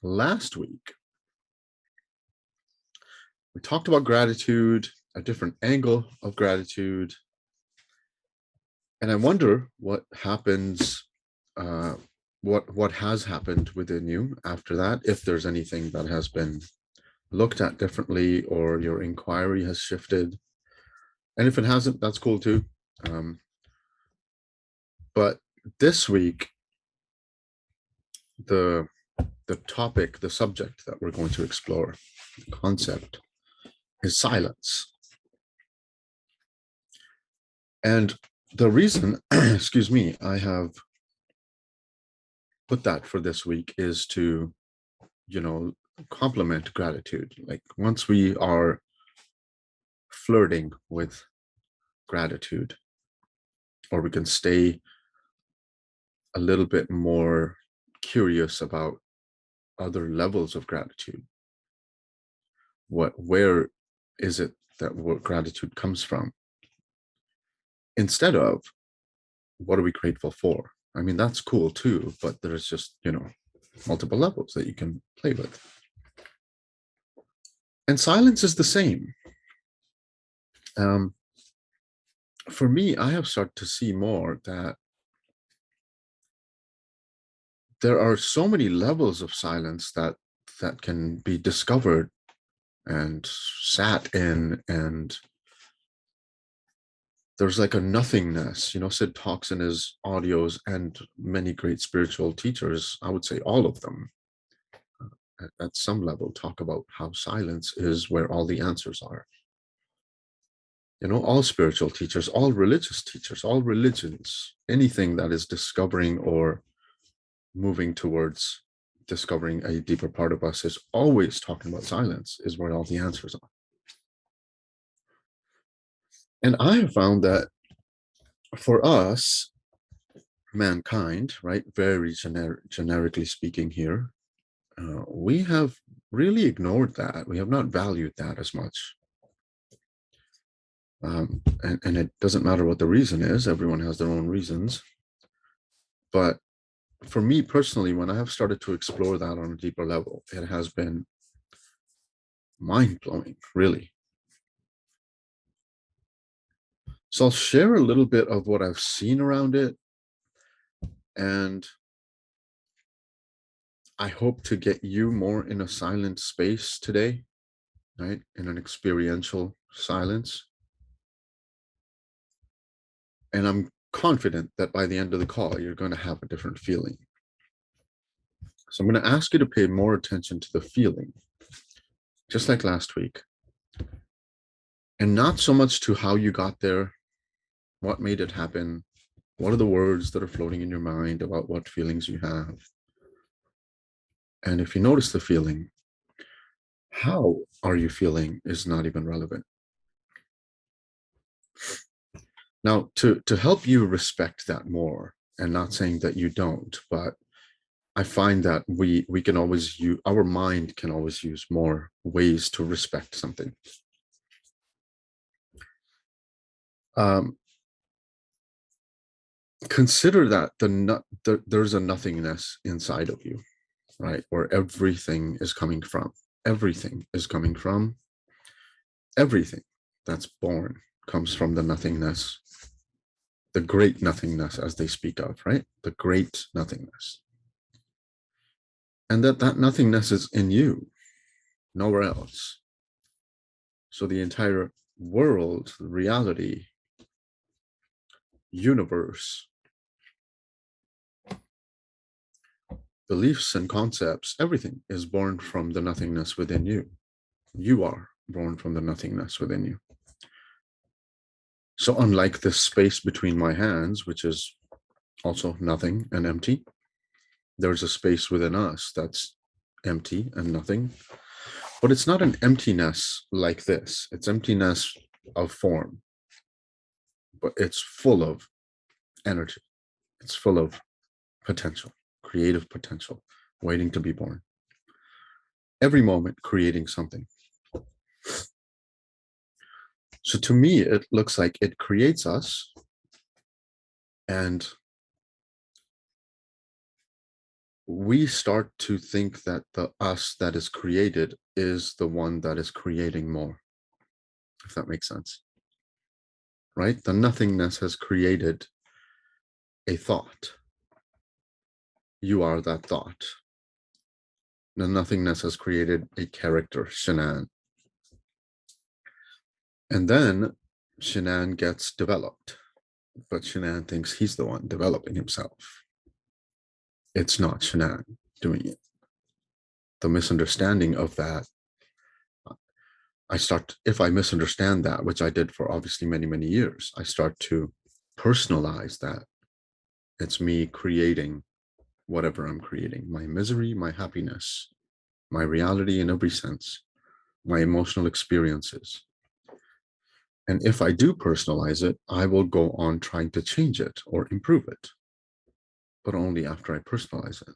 last week, we talked about gratitude, a different angle of gratitude. And I wonder what happens, what has happened within you after that, if there's anything that has been looked at differently or your inquiry has shifted. And if it hasn't, that's cool too. But this week, the topic, the subject that we're going to explore, the concept, is silence. And the reason, excuse me, I have put that for this week is to, complement gratitude. Like once we are flirting with gratitude, or we can stay a little bit more curious about other levels of gratitude. Where is it that what gratitude comes from? Instead of what are we grateful for? I mean, that's cool too, but there's just, multiple levels that you can play with. And silence is the same. For me, I have started to see more that there are so many levels of silence that can be discovered and sat in, and there's like a nothingness. Sid talks in his audios, and many great spiritual teachers, I would say all of them, at some level, talk about how silence is where all the answers are. All spiritual teachers, all religious teachers, all religions, anything that is discovering or moving towards discovering a deeper part of us is always talking about silence is where all the answers are. And I have found that for us, mankind, right, very generically speaking here, we have really ignored that. We have not valued that as much. And it doesn't matter what the reason is. Everyone has their own reasons. But for me personally, when I have started to explore that on a deeper level, it has been mind-blowing, really. So I'll share a little bit of what I've seen around it, and I hope to get you more in a silent space today, right? In an experiential silence. And I'm confident that by the end of the call, you're going to have a different feeling. So I'm going to ask you to pay more attention to the feeling, just like last week, and not so much to how you got there, what made it happen, what are the words that are floating in your mind about what feelings you have. And if you notice the feeling, how are you feeling is not even relevant. Now, to help you respect that more, and not saying that you don't, but I find that we can always use, our mind can always use more ways to respect something. Consider that there's a nothingness inside of you, right? Where everything is coming from. Everything is coming from. Everything that's born comes from the nothingness, the great nothingness, as they speak of, right? The great nothingness. And that nothingness is in you, nowhere else. So the entire world, reality, universe, beliefs and concepts, everything is born from the nothingness within you. You are born from the nothingness within you. So unlike this space between my hands, which is also nothing and empty, there's a space within us that's empty and nothing. But it's not an emptiness like this. It's emptiness of form, but it's full of energy. It's full of potential, creative potential, waiting to be born. Every moment creating something. So to me, it looks like it creates us, and we start to think that the us that is created is the one that is creating more, if that makes sense, right? The nothingness has created a thought. You are that thought. The nothingness has created a character, Shenan. And then Shenan gets developed, but Shenan thinks he's the one developing himself. It's not Shenan doing it. The misunderstanding of that, if I misunderstand that, which I did for obviously many, many years, I start to personalize that. It's me creating whatever I'm creating, my misery, my happiness, my reality in every sense, my emotional experiences. And if I do personalize it, I will go on trying to change it or improve it, but only after I personalize it.